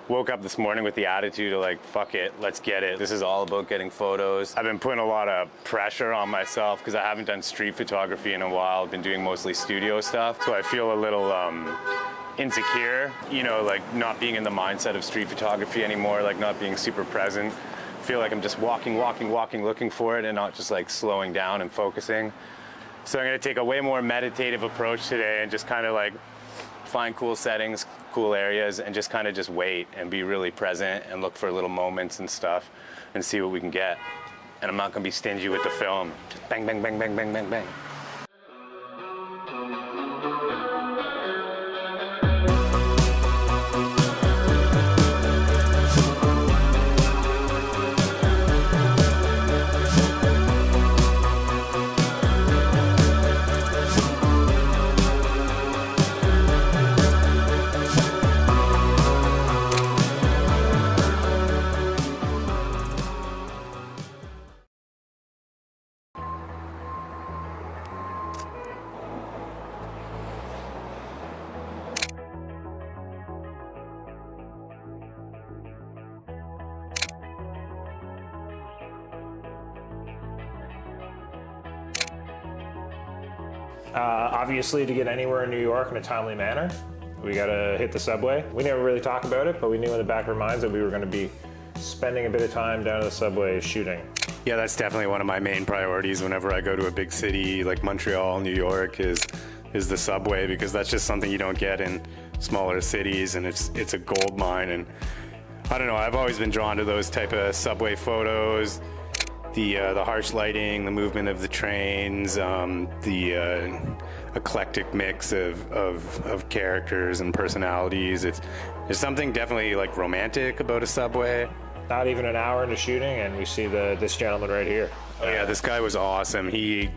woke up this morning with the attitude of like, fuck it, let's get it. This is all about getting photos. I've been putting a lot of pressure on myself because I haven't done street photography in a while. I've been doing mostly studio stuff. So I feel a little insecure, you know, like not being in the mindset of street photography anymore, like not being super present. I feel like I'm just walking, looking for it and not just like slowing down and focusing. So I'm gonna take a way more meditative approach today and just kind of like find cool settings, cool areas, and just kind of just wait and be really present and look for little moments and stuff and see what we can get. And I'm not gonna be stingy with the film. Just bang, bang, bang, bang, bang, bang, bang. Obviously, to get anywhere in New York in a timely manner, we gotta hit the subway. We never really talked about it, but we knew in the back of our minds that we were gonna be spending a bit of time down at the subway shooting. Yeah, that's definitely one of my main priorities whenever I go to a big city like Montreal, New York, is the subway, because that's just something you don't get in smaller cities, and it's a gold mine. And I don't know, I've always been drawn to those type of subway photos. The harsh lighting, the movement of the trains, the eclectic mix of characters and personalities. There's something definitely like romantic about a subway. Not even an hour into shooting, and we see this gentleman right here. Oh yeah, this guy was awesome. He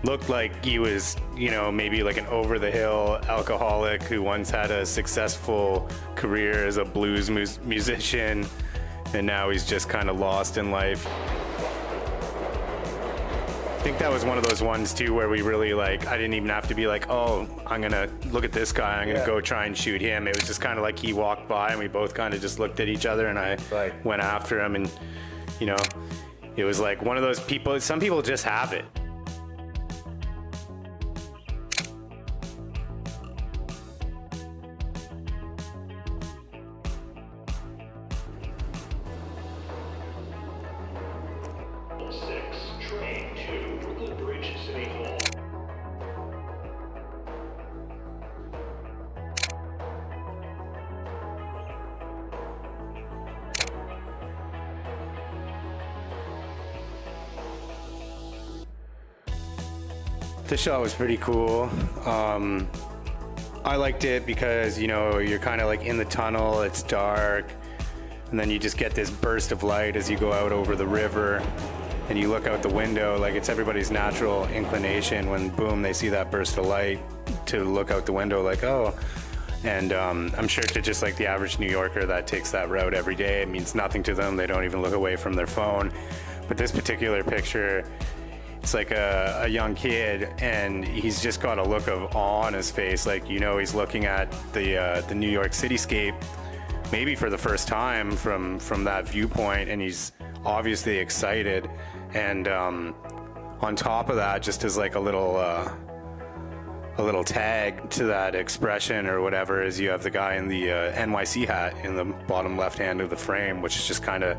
looked like he was, you know, maybe like an over-the-hill alcoholic who once had a successful career as a blues musician, and now he's just kind of lost in life. I think that was one of those ones too where we really like, I didn't even have to be like, oh, I'm gonna look at this guy, I'm gonna go try and shoot him. It was just kind of like he walked by and we both kind of just looked at each other, and I went after him. And you know, it was like one of those people, some people just have it. The shot was pretty cool. I liked it because, you know, you're kind of like in the tunnel, it's dark, and then you just get this burst of light as you go out over the river, and you look out the window. Like, it's everybody's natural inclination when boom, they see that burst of light to look out the window like, oh. And I'm sure to just like the average New Yorker that takes that route every day, it means nothing to them. They don't even look away from their phone. But this particular picture, it's like a young kid, and he's just got a look of awe on his face. Like, you know, he's looking at the New York cityscape, maybe for the first time from that viewpoint, and he's obviously excited. And on top of that, just as like a little tag to that expression or whatever, is you have the guy in the NYC hat in the bottom left hand of the frame, which is just kind of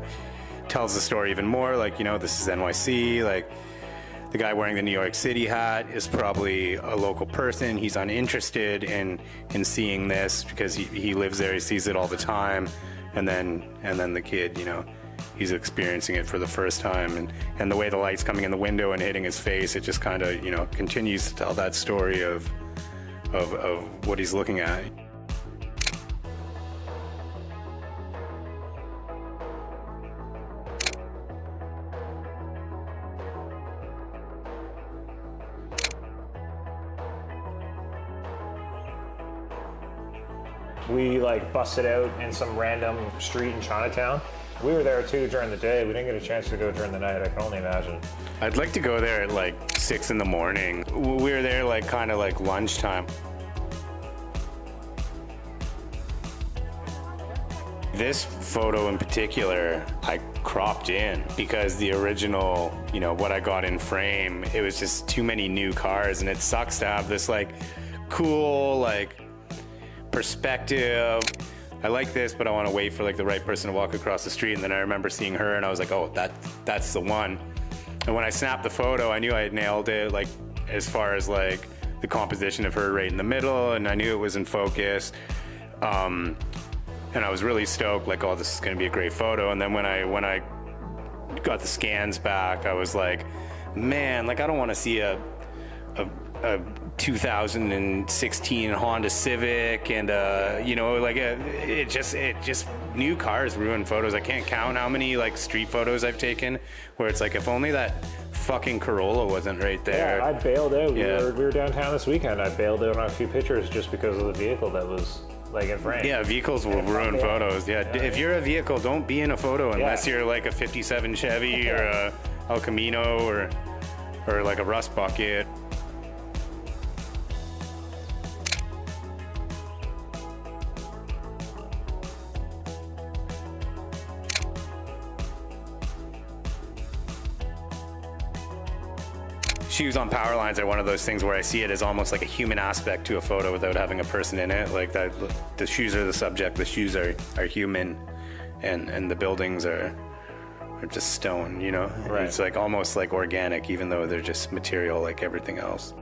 tells the story even more. Like, you know, this is NYC. Like, the guy wearing the New York City hat is probably a local person. He's uninterested in seeing this because he lives there, he sees it all the time. And then the kid, you know, he's experiencing it for the first time. And the way the light's coming in the window and hitting his face, it just kind of, you know, continues to tell that story of what he's looking at. We like busted out in some random street in Chinatown. We were there too during the day. We didn't get a chance to go during the night, I can only imagine. I'd like to go there at like 6 in the morning. We were there like kind of like lunchtime. This photo in particular, I cropped in because the original, you know, what I got in frame, it was just too many new cars, and it sucks to have this like cool like perspective. I like this, but I want to wait for like the right person to walk across the street. And then I remember seeing her and I was like, oh, that's the one. And when I snapped the photo, I knew I had nailed it, like as far as like the composition of her right in the middle, and I knew it was in focus. And I was really stoked, like, oh, this is gonna be a great photo. And then when I got the scans back, I was like, man, like I don't want to see a 2016 Honda Civic and you know, like it just new cars ruin photos. I can't count how many like street photos I've taken where it's like, if only that fucking Corolla wasn't right there. Yeah, I bailed out. Yeah. We were downtown this weekend. I bailed out on a few pictures just because of the vehicle that was like in frame. Yeah, vehicles will ruin photos. Yeah, if you're a vehicle, don't be in a photo unless you're like a 57 Chevy or a El Camino or like a Rust Bucket. Shoes on power lines are one of those things where I see it as almost like a human aspect to a photo without having a person in it. Like that, the shoes are the subject, the shoes are human, and the buildings are just stone, you know? Right. It's like almost like organic, even though they're just material like everything else.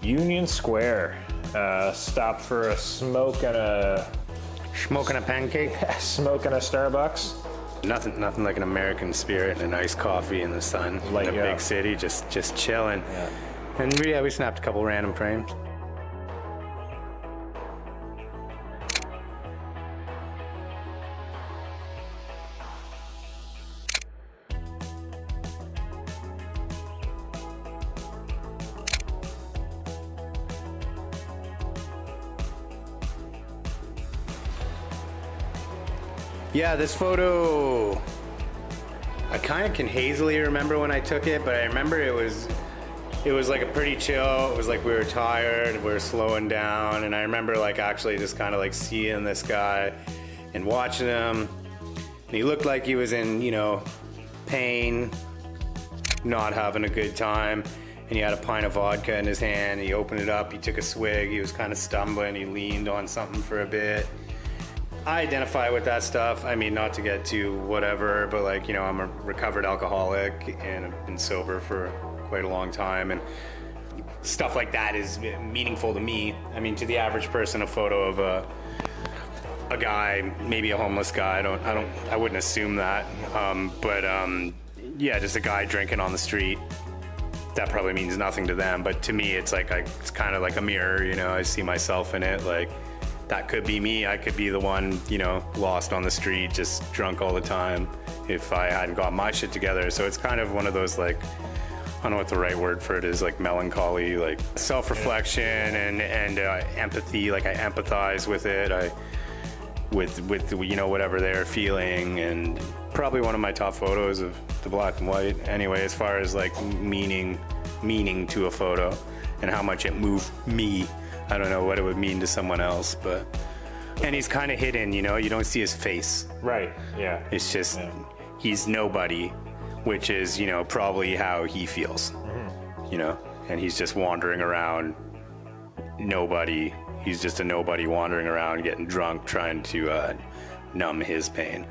Union Square. Stopped for a smoke and a Pancake? smoke and a Starbucks. Nothing like an American spirit and a nice coffee in the sun Light in a you big up. city, just chilling. Yeah. And we snapped a couple random frames. Yeah, this photo, I kind of can hazily remember when I took it, but I remember it was like a pretty chill. It was like we were tired, we were slowing down, and I remember like actually just kind of like seeing this guy and watching him, and he looked like he was in, you know, pain, not having a good time, and he had a pint of vodka in his hand. He opened it up, he took a swig, he was kind of stumbling, he leaned on something for a bit. I identify with that stuff. I mean, not to get too whatever, but like, you know, I'm a recovered alcoholic and I've been sober for quite a long time, and stuff like that is meaningful to me. I mean, to the average person, a photo of a guy, maybe a homeless guy, I wouldn't assume that. Yeah, just a guy drinking on the street, that probably means nothing to them, but to me, it's like, it's kind of like a mirror, you know, I see myself in it, like, that could be me. I could be the one, you know, lost on the street, just drunk all the time if I hadn't got my shit together. So it's kind of one of those, like, I don't know what the right word for it is, like melancholy, like self-reflection and empathy. Like I empathize with it. With you know, whatever they're feeling, and probably one of my top photos of the black and white. Anyway, as far as like meaning to a photo and how much it moved me. I don't know what it would mean to someone else, but, and he's kind of hidden, you know, you don't see his face. Right, yeah. It's just, he's nobody, which is, you know, probably how he feels, you know, and he's just wandering around, nobody. He's just a nobody wandering around, getting drunk, trying to numb his pain.